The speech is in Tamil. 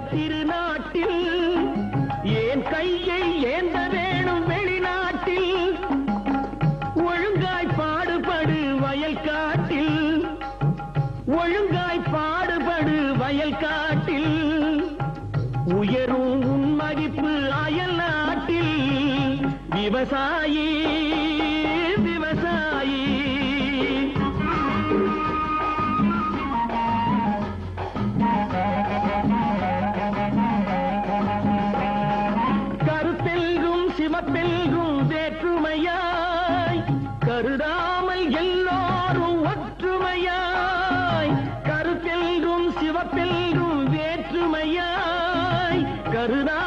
திருநாட்டில் ஏன் கையை ஏந்த வேணும் வெளிநாட்டில் ஒழுங்காய் பாடுபடு வயல் காட்டில் ஒழுங்காய் பாடுபடு வயல் காட்டில் உயரும் உன் மதிப்பு அயல் நாட்டில் விவசாயி விவசாயி கருத்தெல்கும் சிவப்பெல்கும் வேற்றுமையாய் கருதாமல் எல்லோரும் ஒற்றுமையாய் கருத்தெல்கும் சிவப்பெல்கும் வேற்றுமையாய் கருதா